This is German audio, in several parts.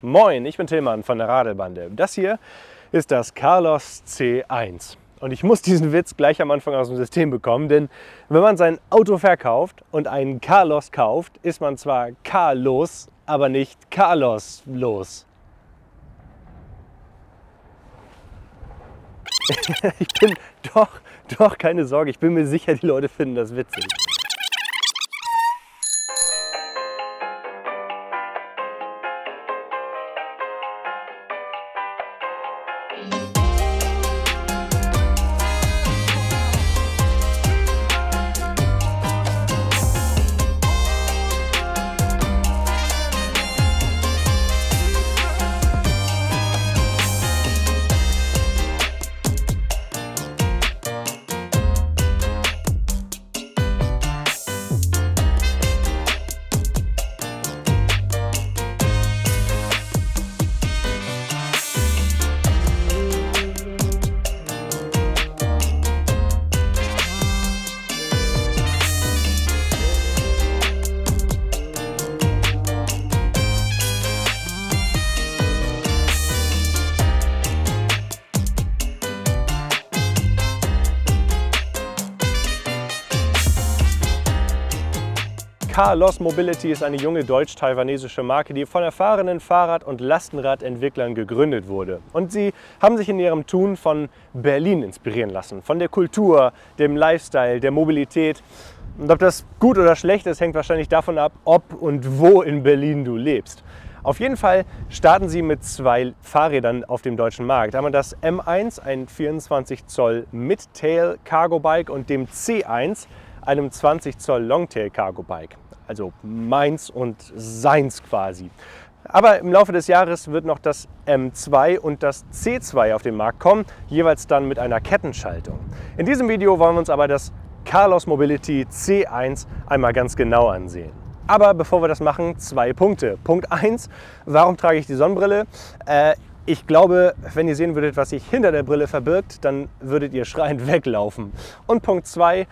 Moin, ich bin Tillmann von der Radelbande. Das hier ist das Carlos C1. Und ich muss diesen Witz gleich am Anfang aus dem System bekommen, denn wenn man sein Auto verkauft und einen Carlos kauft, ist man zwar Carlos, aber nicht Carlos los. Ich bin doch, keine Sorge, ich bin mir sicher, die Leute finden das witzig. Carlos Mobility ist eine junge deutsch-taiwanesische Marke, die von erfahrenen Fahrrad- und Lastenradentwicklern gegründet wurde. Und sie haben sich in ihrem Tun von Berlin inspirieren lassen. Von der Kultur, dem Lifestyle, der Mobilität. Und ob das gut oder schlecht ist, hängt wahrscheinlich davon ab, ob und wo in Berlin du lebst. Auf jeden Fall starten sie mit zwei Fahrrädern auf dem deutschen Markt. Einmal das M1, ein 24 Zoll Midtail Cargo Bike, und dem C1, einem 20 Zoll Longtail Cargo Bike. Also meins und seins quasi. Aber im Laufe des Jahres wird noch das M2 und das C2 auf den Markt kommen, jeweils dann mit einer Kettenschaltung. In diesem Video wollen wir uns aber das Carlos Mobility C1 einmal ganz genau ansehen. Aber bevor wir das machen, zwei Punkte. Punkt 1, warum trage ich die Sonnenbrille? Ich glaube, wenn ihr sehen würdet, was sich hinter der Brille verbirgt, dann würdet ihr schreiend weglaufen. Und Punkt 2,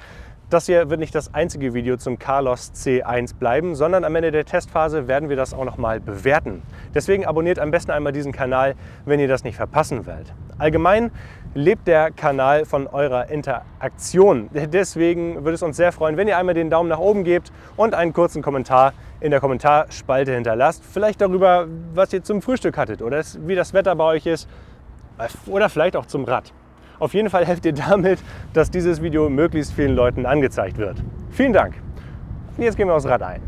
das hier wird nicht das einzige Video zum Carlos C1 bleiben, sondern am Ende der Testphase werden wir das auch noch mal bewerten. Deswegen abonniert am besten einmal diesen Kanal, wenn ihr das nicht verpassen wollt. Allgemein lebt der Kanal von eurer Interaktion. Deswegen würde es uns sehr freuen, wenn ihr einmal den Daumen nach oben gebt und einen kurzen Kommentar in der Kommentarspalte hinterlasst. Vielleicht darüber, was ihr zum Frühstück hattet oder wie das Wetter bei euch ist oder vielleicht auch zum Rad. Auf jeden Fall helft ihr damit, dass dieses Video möglichst vielen Leuten angezeigt wird. Vielen Dank. Und jetzt gehen wir aufs Rad ein.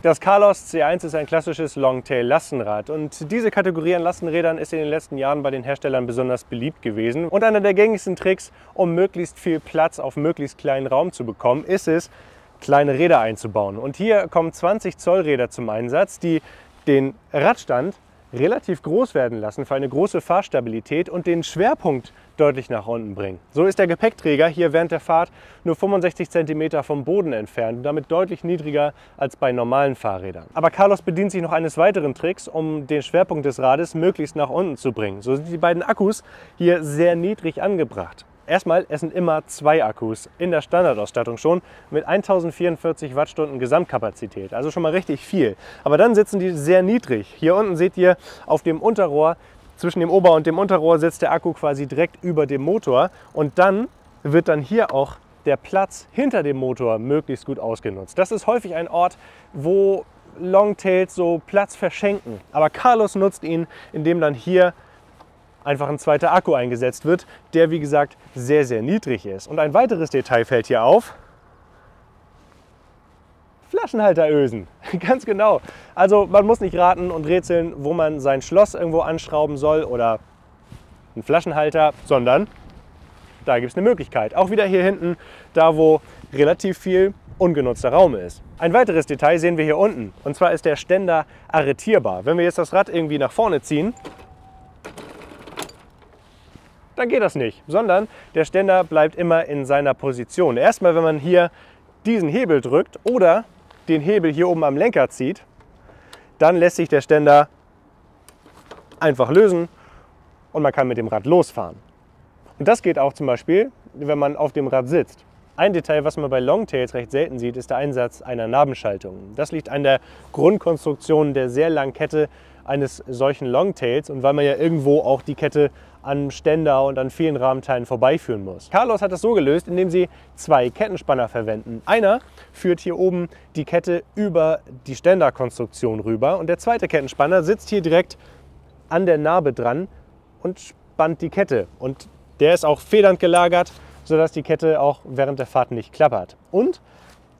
Das Carlos C1 ist ein klassisches Longtail-Lastenrad, und diese Kategorie an Lastenrädern ist in den letzten Jahren bei den Herstellern besonders beliebt gewesen. Und einer der gängigsten Tricks, um möglichst viel Platz auf möglichst kleinen Raum zu bekommen, ist es, kleine Räder einzubauen. Und hier kommen 20 Zoll Räder zum Einsatz, die den Radstand relativ groß werden lassen für eine große Fahrstabilität und den Schwerpunkt deutlich nach unten bringen. So ist der Gepäckträger hier während der Fahrt nur 65 cm vom Boden entfernt und damit deutlich niedriger als bei normalen Fahrrädern. Aber Carlos bedient sich noch eines weiteren Tricks, um den Schwerpunkt des Rades möglichst nach unten zu bringen. So sind die beiden Akkus hier sehr niedrig angebracht. Erstmal, es sind immer zwei Akkus in der Standardausstattung schon mit 1044 Wattstunden Gesamtkapazität, also schon mal richtig viel. Aber dann sitzen die sehr niedrig. Hier unten seht ihr auf dem Unterrohr, zwischen dem Ober- und dem Unterrohr sitzt der Akku quasi direkt über dem Motor, und dann wird dann hier auch der Platz hinter dem Motor möglichst gut ausgenutzt. Das ist häufig ein Ort, wo Longtails so Platz verschenken. Aber Carlos nutzt ihn, indem dann hier einfach ein zweiter Akku eingesetzt wird, der wie gesagt sehr, sehr niedrig ist. Und ein weiteres Detail fällt hier auf: Flaschenhalterösen. Ganz genau. Also man muss nicht raten und rätseln, wo man sein Schloss irgendwo anschrauben soll oder einen Flaschenhalter, sondern da gibt es eine Möglichkeit. Auch wieder hier hinten, da wo relativ viel ungenutzter Raum ist. Ein weiteres Detail sehen wir hier unten, und zwar ist der Ständer arretierbar. Wenn wir jetzt das Rad irgendwie nach vorne ziehen, dann geht das nicht, sondern der Ständer bleibt immer in seiner Position. Erstmal, wenn man hier diesen Hebel drückt oder den Hebel hier oben am Lenker zieht, dann lässt sich der Ständer einfach lösen und man kann mit dem Rad losfahren. Und das geht auch zum Beispiel, wenn man auf dem Rad sitzt. Ein Detail, was man bei Longtails recht selten sieht, ist der Einsatz einer Nabenschaltung. Das liegt an der Grundkonstruktion der sehr langen Kette, eines solchen Longtails und weil man ja irgendwo auch die Kette an Ständer und an vielen Rahmenteilen vorbeiführen muss. Carlos hat das so gelöst, indem sie zwei Kettenspanner verwenden. Einer führt hier oben die Kette über die Ständerkonstruktion rüber und der zweite Kettenspanner sitzt hier direkt an der Narbe dran und spannt die Kette. Und der ist auch federnd gelagert, sodass die Kette auch während der Fahrt nicht klappert. Und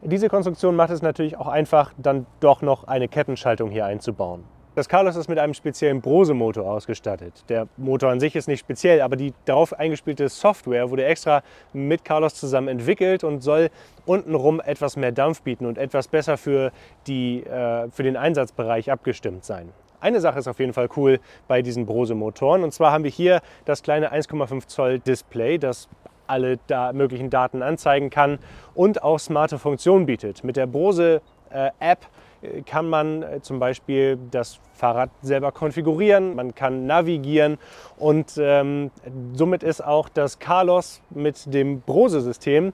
diese Konstruktion macht es natürlich auch einfach, dann doch noch eine Kettenschaltung hier einzubauen. Das Carlos ist mit einem speziellen Brose-Motor ausgestattet. Der Motor an sich ist nicht speziell, aber die darauf eingespielte Software wurde extra mit Carlos zusammen entwickelt und soll untenrum etwas mehr Dampf bieten und etwas besser für den Einsatzbereich abgestimmt sein. Eine Sache ist auf jeden Fall cool bei diesen Brose-Motoren, und zwar haben wir hier das kleine 1,5 Zoll Display, das alle möglichen Daten anzeigen kann und auch smarte Funktionen bietet. Mit der Brose App kann man zum Beispiel das Fahrrad selber konfigurieren, man kann navigieren und somit ist auch das Carlos mit dem Brose-System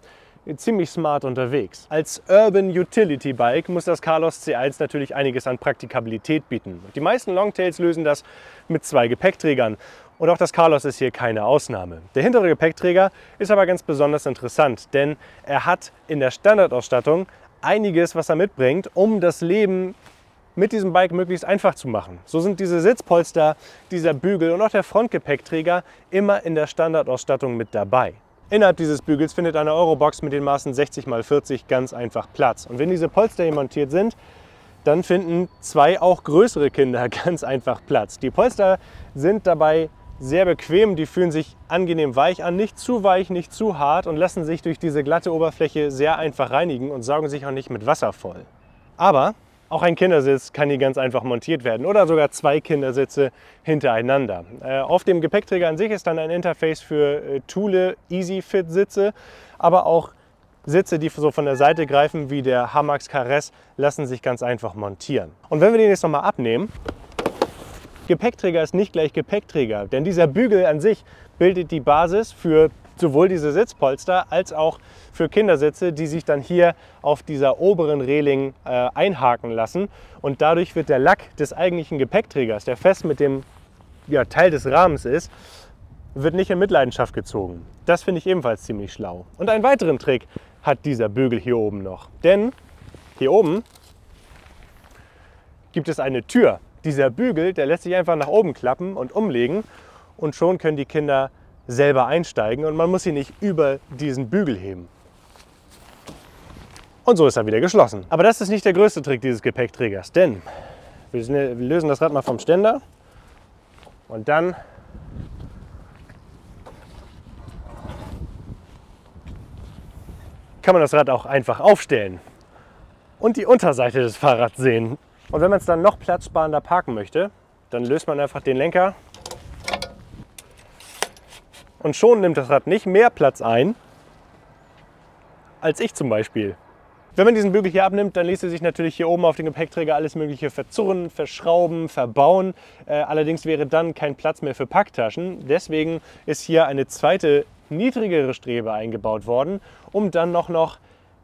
ziemlich smart unterwegs. Als Urban Utility Bike muss das Carlos C1 natürlich einiges an Praktikabilität bieten. Die meisten Longtails lösen das mit 2 Gepäckträgern. Und auch das Carlos ist hier keine Ausnahme. Der hintere Gepäckträger ist aber ganz besonders interessant, denn er hat in der Standardausstattung einiges, was er mitbringt, um das Leben mit diesem Bike möglichst einfach zu machen. So sind diese Sitzpolster, dieser Bügel und auch der Frontgepäckträger immer in der Standardausstattung mit dabei. Innerhalb dieses Bügels findet eine Eurobox mit den Maßen 60 x 40 ganz einfach Platz. Und wenn diese Polster hier montiert sind, dann finden 2 auch größere Kinder ganz einfach Platz. Die Polster sind dabei sehr bequem, die fühlen sich angenehm weich an, nicht zu weich, nicht zu hart und lassen sich durch diese glatte Oberfläche sehr einfach reinigen und saugen sich auch nicht mit Wasser voll. Aber auch ein Kindersitz kann hier ganz einfach montiert werden oder sogar 2 Kindersitze hintereinander. Auf dem Gepäckträger an sich ist dann ein Interface für Thule EasyFit Sitze, aber auch Sitze, die so von der Seite greifen, wie der Hamax Caress, lassen sich ganz einfach montieren. Und wenn wir den jetzt nochmal abnehmen, Gepäckträger ist nicht gleich Gepäckträger, denn dieser Bügel an sich bildet die Basis für sowohl diese Sitzpolster als auch für Kindersitze, die sich dann hier auf dieser oberen Reling einhaken lassen. Und dadurch wird der Lack des eigentlichen Gepäckträgers, der fest mit dem Teil des Rahmens ist, wird nicht in Mitleidenschaft gezogen. Das finde ich ebenfalls ziemlich schlau. Und einen weiteren Trick hat dieser Bügel hier oben noch. Denn hier oben gibt es eine Tür. Dieser Bügel, der lässt sich einfach nach oben klappen und umlegen und schon können die Kinder selber einsteigen und man muss sie nicht über diesen Bügel heben. Und so ist er wieder geschlossen. Aber das ist nicht der größte Trick dieses Gepäckträgers, denn wir lösen das Rad mal vom Ständer und dann kann man das Rad auch einfach aufstellen und die Unterseite des Fahrrads sehen. Und wenn man es dann noch platzsparender parken möchte, dann löst man einfach den Lenker und schon nimmt das Rad nicht mehr Platz ein, als ich zum Beispiel. Wenn man diesen Bügel hier abnimmt, dann ließe sich natürlich hier oben auf dem Gepäckträger alles Mögliche verzurren, verschrauben, verbauen. Allerdings wäre dann kein Platz mehr für Packtaschen. Deswegen ist hier eine zweite, niedrigere Strebe eingebaut worden, um dann noch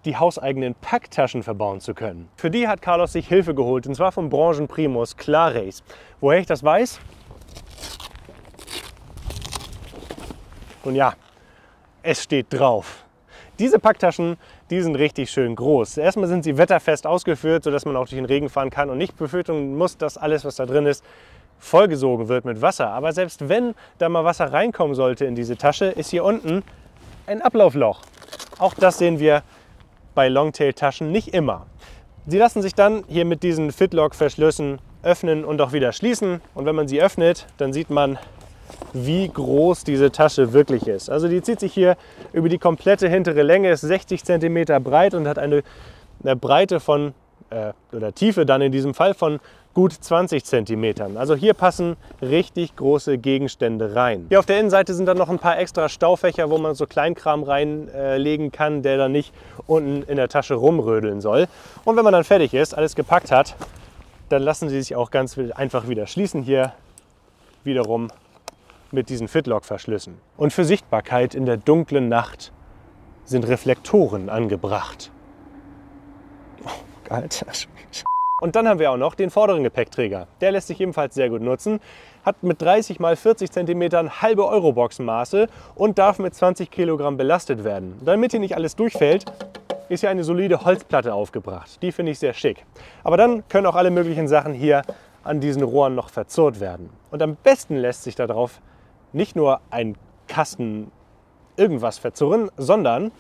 die hauseigenen Packtaschen verbauen zu können. Für die hat Carlos sich Hilfe geholt, und zwar vom Branchenprimus Clarace. Woher ich das weiß? Nun ja, es steht drauf. Diese Packtaschen, die sind richtig schön groß. Erstmal sind sie wetterfest ausgeführt, sodass man auch durch den Regen fahren kann und nicht befürchten muss, dass alles, was da drin ist, vollgesogen wird mit Wasser. Aber selbst wenn da mal Wasser reinkommen sollte in diese Tasche, ist hier unten ein Ablaufloch. Auch das sehen wir bei Longtail-Taschen nicht immer. Sie lassen sich dann hier mit diesen Fitlock-Verschlüssen öffnen und auch wieder schließen. Und wenn man sie öffnet, dann sieht man, wie groß diese Tasche wirklich ist. Also die zieht sich hier über die komplette hintere Länge, ist 60 cm breit und hat eine Breite von, oder Tiefe dann in diesem Fall von gut 20 cm. Also hier passen richtig große Gegenstände rein. Hier auf der Innenseite sind dann noch ein paar extra Staufächer, wo man so Kleinkram reinlegen kann, der dann nicht unten in der Tasche rumrödeln soll. Und wenn man dann fertig ist, alles gepackt hat, dann lassen sie sich auch ganz einfach wieder schließen hier wiederum mit diesen Fitlock-Verschlüssen. Und für Sichtbarkeit in der dunklen Nacht sind Reflektoren angebracht. Oh, Alter. Und dann haben wir auch noch den vorderen Gepäckträger. Der lässt sich ebenfalls sehr gut nutzen, hat mit 30 x 40 cm halbe Eurobox-Maße und darf mit 20 Kilogramm belastet werden. Damit hier nicht alles durchfällt, ist hier eine solide Holzplatte aufgebracht. Die finde ich sehr schick. Aber dann können auch alle möglichen Sachen hier an diesen Rohren noch verzurrt werden. Und am besten lässt sich darauf nicht nur ein Kasten irgendwas verzurren, sondern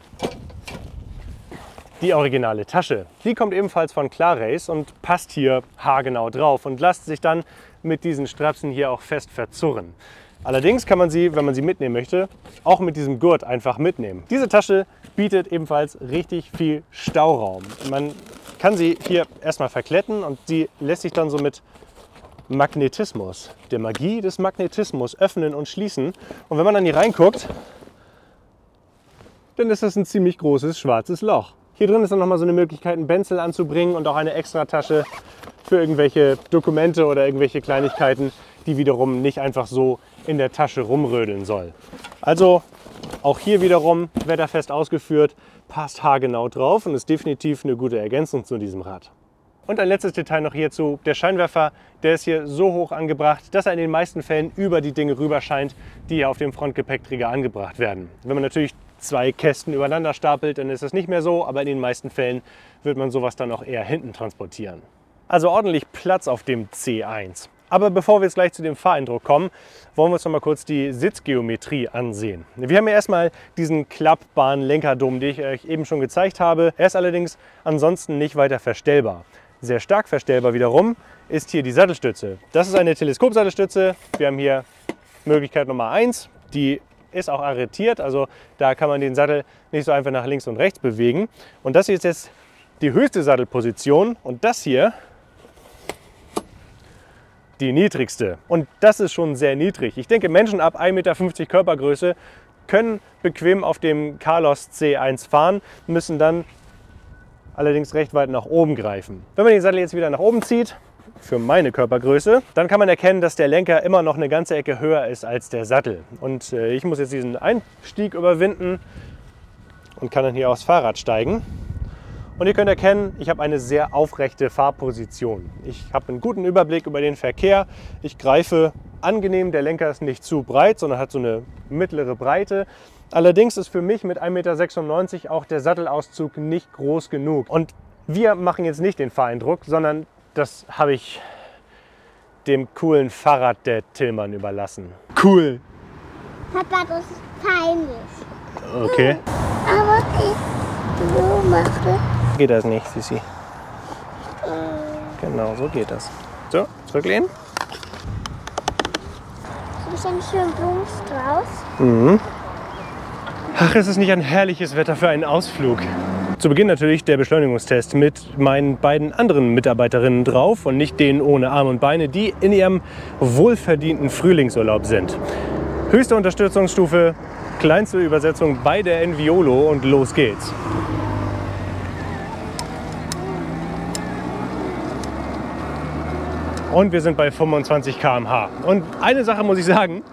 die originale Tasche. Die kommt ebenfalls von Clarace und passt hier haargenau drauf und lässt sich dann mit diesen Strapsen hier auch fest verzurren. Allerdings kann man sie, wenn man sie mitnehmen möchte, auch mit diesem Gurt einfach mitnehmen. Diese Tasche bietet ebenfalls richtig viel Stauraum. Man kann sie hier erstmal verkletten und sie lässt sich dann so mit Magnetismus, der Magie des Magnetismus, öffnen und schließen. Und wenn man dann hier reinguckt, dann ist das ein ziemlich großes schwarzes Loch. Hier drin ist dann nochmal so eine Möglichkeit, einen Benzel anzubringen und auch eine Extratasche für irgendwelche Dokumente oder irgendwelche Kleinigkeiten, die wiederum nicht einfach so in der Tasche rumrödeln soll. Also auch hier wiederum wetterfest ausgeführt, passt haargenau drauf und ist definitiv eine gute Ergänzung zu diesem Rad. Und ein letztes Detail noch hierzu, der Scheinwerfer, der ist hier so hoch angebracht, dass er in den meisten Fällen über die Dinge rüber scheint, die hier auf dem Frontgepäckträger angebracht werden. Wenn man natürlich zwei Kästen übereinander stapelt, dann ist das nicht mehr so, aber in den meisten Fällen wird man sowas dann auch eher hinten transportieren. Also ordentlich Platz auf dem C1. Aber bevor wir jetzt gleich zu dem Fahreindruck kommen, wollen wir uns noch mal kurz die Sitzgeometrie ansehen. Wir haben hier erstmal diesen klappbaren Lenkerdom, den ich euch eben schon gezeigt habe. Er ist allerdings ansonsten nicht weiter verstellbar. Sehr stark verstellbar wiederum ist hier die Sattelstütze. Das ist eine Teleskopsattelstütze. Wir haben hier Möglichkeit Nummer 1, die ist auch arretiert, also da kann man den Sattel nicht so einfach nach links und rechts bewegen. Und das hier ist jetzt die höchste Sattelposition und das hier die niedrigste. Und das ist schon sehr niedrig. Ich denke, Menschen ab 1,50 Meter Körpergröße können bequem auf dem Carlos C1 fahren, müssen dann allerdings recht weit nach oben greifen. Wenn man den Sattel jetzt wieder nach oben zieht, für meine Körpergröße, dann kann man erkennen, dass der Lenker immer noch eine ganze Ecke höher ist als der Sattel. Und ich muss jetzt diesen Einstieg überwinden und kann dann hier aufs Fahrrad steigen. Und ihr könnt erkennen, ich habe eine sehr aufrechte Fahrposition. Ich habe einen guten Überblick über den Verkehr. Ich greife angenehm, der Lenker ist nicht zu breit, sondern hat so eine mittlere Breite. Allerdings ist für mich mit 1,96 Meter auch der Sattelauszug nicht groß genug. Und wir machen jetzt nicht den Fahreindruck, sondern das habe ich dem coolen Fahrrad der Tillmann überlassen. Cool! Papa, das ist peinlich. Okay. Aber ich so mache. Geht das nicht, Sissi? Genau, so geht das. So, zurücklehnen. Habe ich einen schönen Blumenstrauß? Mhm. Ach, es ist nicht ein herrliches Wetter für einen Ausflug. Zu Beginn natürlich der Beschleunigungstest mit meinen beiden anderen Mitarbeiterinnen drauf und nicht denen ohne Arme und Beine, die in ihrem wohlverdienten Frühlingsurlaub sind. Höchste Unterstützungsstufe, kleinste Übersetzung bei der Enviolo und los geht's. Und wir sind bei 25 km/h. Und eine Sache muss ich sagen,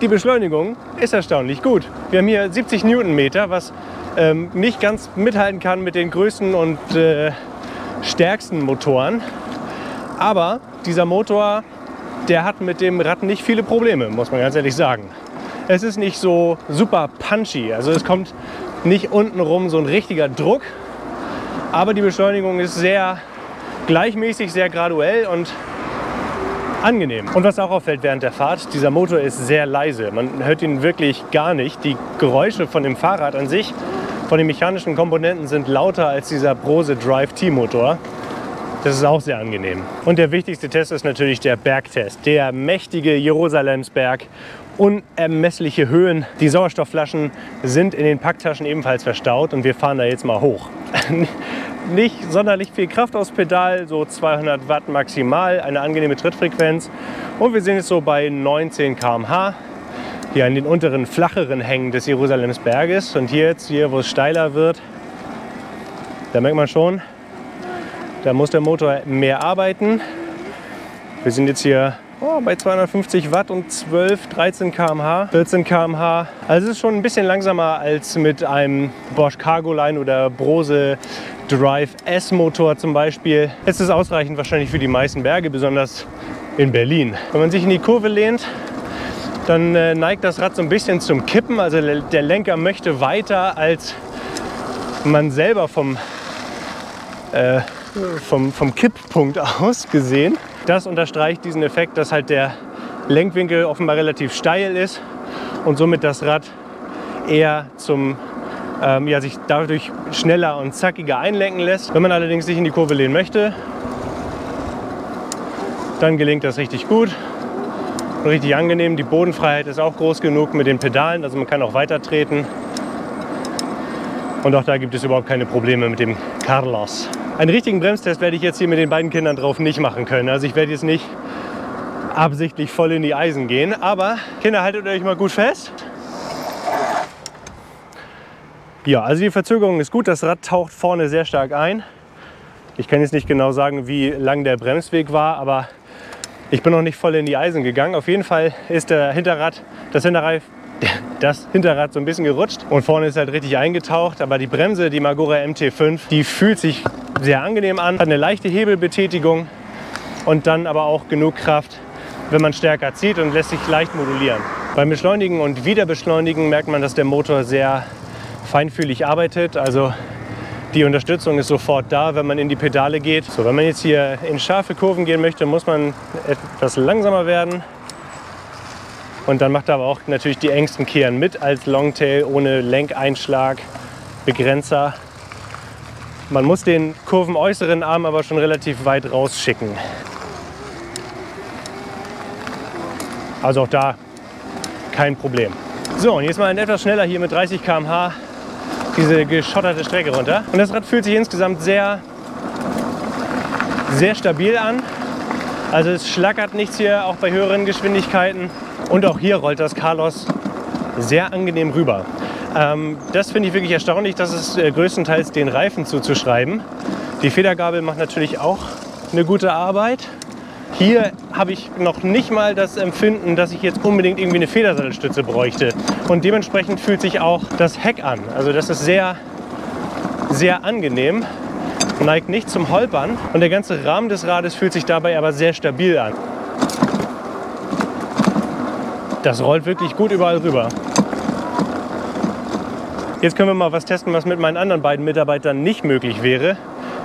die Beschleunigung ist erstaunlich gut. Wir haben hier 70 Newtonmeter, was nicht ganz mithalten kann mit den größten und stärksten Motoren. Aber dieser Motor, der hat mit dem Rad nicht viele Probleme, muss man ganz ehrlich sagen. Es ist nicht so super punchy, also es kommt nicht untenrum so ein richtiger Druck. Aber die Beschleunigung ist sehr gleichmäßig, sehr graduell und angenehm. Und was auch auffällt während der Fahrt, dieser Motor ist sehr leise. Man hört ihn wirklich gar nicht. Die Geräusche von dem Fahrrad an sich, von den mechanischen Komponenten, sind lauter als dieser Brose Drive-T-Motor. Das ist auch sehr angenehm. Und der wichtigste Test ist natürlich der Bergtest. Der mächtige Jerusalemsberg, unermessliche Höhen. Die Sauerstoffflaschen sind in den Packtaschen ebenfalls verstaut und wir fahren da jetzt mal hoch. Nicht sonderlich viel Kraft aufs Pedal, so 200 Watt maximal, eine angenehme Trittfrequenz. Und wir sind jetzt so bei 19 km/h, hier an den unteren, flacheren Hängen des Jerusalemsberges. Und hier jetzt, wo es steiler wird, da merkt man schon, da muss der Motor mehr arbeiten. Wir sind jetzt hier bei 250 Watt und 13 km/h, 14 km/h. Also es ist schon ein bisschen langsamer als mit einem Bosch Cargoline oder Brose Drive S Motor zum Beispiel. Es ist ausreichend wahrscheinlich für die meisten Berge, besonders in Berlin. Wenn man sich in die Kurve lehnt, dann neigt das Rad so ein bisschen zum Kippen. Also der Lenker möchte weiter, als man selber vom Kipppunkt aus gesehen. Das unterstreicht diesen Effekt, dass halt der Lenkwinkel offenbar relativ steil ist und somit das Rad eher zum sich dadurch schneller und zackiger einlenken lässt. Wenn man allerdings sich in die Kurve lehnen möchte, dann gelingt das richtig gut und richtig angenehm. Die Bodenfreiheit ist auch groß genug mit den Pedalen, also man kann auch weiter treten. Und auch da gibt es überhaupt keine Probleme mit dem Carlos. Einen richtigen Bremstest werde ich jetzt hier mit den beiden Kindern drauf nicht machen können. Also ich werde jetzt nicht absichtlich voll in die Eisen gehen. Aber Kinder, haltet euch mal gut fest. Ja, also die Verzögerung ist gut. Das Rad taucht vorne sehr stark ein. Ich kann jetzt nicht genau sagen, wie lang der Bremsweg war, aber ich bin noch nicht voll in die Eisen gegangen. Auf jeden Fall ist das Hinterrad so ein bisschen gerutscht und vorne ist halt richtig eingetaucht. Aber die Bremse, die Magura MT5, die fühlt sich sehr angenehm an, hat eine leichte Hebelbetätigung und dann aber auch genug Kraft, wenn man stärker zieht, und lässt sich leicht modulieren. Beim Beschleunigen und Wiederbeschleunigen merkt man, dass der Motor sehr feinfühlig arbeitet. Also die Unterstützung ist sofort da, wenn man in die Pedale geht. So, wenn man jetzt hier in scharfe Kurven gehen möchte, muss man etwas langsamer werden. Und dann macht er aber auch natürlich die engsten Kehren mit als Longtail, ohne Lenkeinschlag, Begrenzer. Man muss den kurvenäußeren Arm aber schon relativ weit rausschicken. Also auch da kein Problem. So, und jetzt mal etwas schneller hier mit 30 km/h diese geschotterte Strecke runter. Und das Rad fühlt sich insgesamt sehr stabil an. Also es schlackert nichts hier, auch bei höheren Geschwindigkeiten. Und auch hier rollt das Carlos sehr angenehm rüber. Das finde ich wirklich erstaunlich. Das ist größtenteils den Reifen zuzuschreiben. Die Federgabel macht natürlich auch eine gute Arbeit. Hier habe ich noch nicht mal das Empfinden, dass ich jetzt unbedingt irgendwie eine Federsattelstütze bräuchte. Und dementsprechend fühlt sich auch das Heck an. Also das ist sehr angenehm, neigt nicht zum Holpern. Und der ganze Rahmen des Rades fühlt sich dabei aber sehr stabil an. Das rollt wirklich gut überall rüber. Jetzt können wir mal was testen, was mit meinen anderen beiden Mitarbeitern nicht möglich wäre.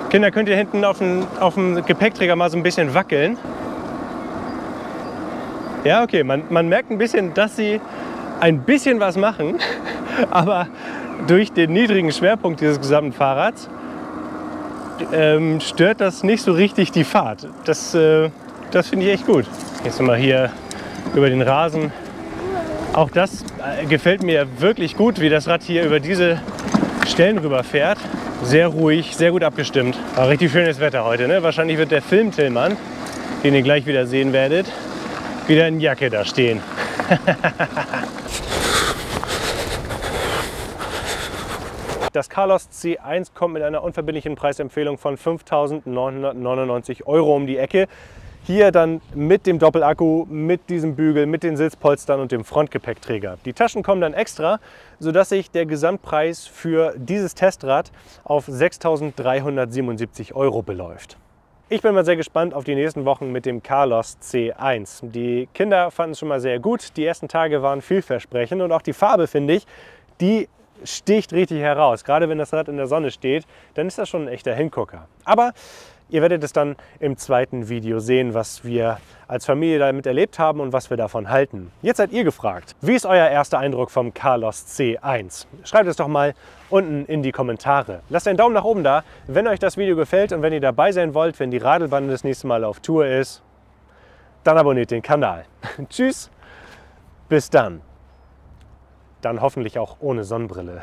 Kinder, könnt ihr hinten auf dem Gepäckträger mal so ein bisschen wackeln? Ja, okay, man merkt ein bisschen, dass sie ein bisschen was machen, aber durch den niedrigen Schwerpunkt dieses gesamten Fahrrads stört das nicht so richtig die Fahrt. Das finde ich echt gut. Jetzt mal hier über den Rasen. Auch das gefällt mir wirklich gut, wie das Rad hier über diese Stellen rüber fährt. Sehr ruhig, sehr gut abgestimmt. War richtig schönes Wetter heute, ne? Wahrscheinlich wird der Film-Tillmann, den ihr gleich wieder sehen werdet, wieder in Jacke da stehen. Das Carlos C1 kommt mit einer unverbindlichen Preisempfehlung von 5.999 € um die Ecke. Hier dann mit dem Doppelakku, mit diesem Bügel, mit den Sitzpolstern und dem Frontgepäckträger. Die Taschen kommen dann extra, sodass sich der Gesamtpreis für dieses Testrad auf 6.377 € beläuft. Ich bin mal sehr gespannt auf die nächsten Wochen mit dem Carlos C1. Die Kinder fanden es schon mal sehr gut. Die ersten Tage waren vielversprechend und auch die Farbe, finde ich, die sticht richtig heraus. Gerade wenn das Rad in der Sonne steht, dann ist das schon ein echter Hingucker. Aber ihr werdet es dann im zweiten Video sehen, was wir als Familie damit erlebt haben und was wir davon halten. Jetzt seid ihr gefragt. Wie ist euer erster Eindruck vom Carlos C1? Schreibt es doch mal unten in die Kommentare. Lasst einen Daumen nach oben da, wenn euch das Video gefällt, und wenn ihr dabei sein wollt, wenn die Radelbande das nächste Mal auf Tour ist, dann abonniert den Kanal. Tschüss, bis dann. Dann hoffentlich auch ohne Sonnenbrille.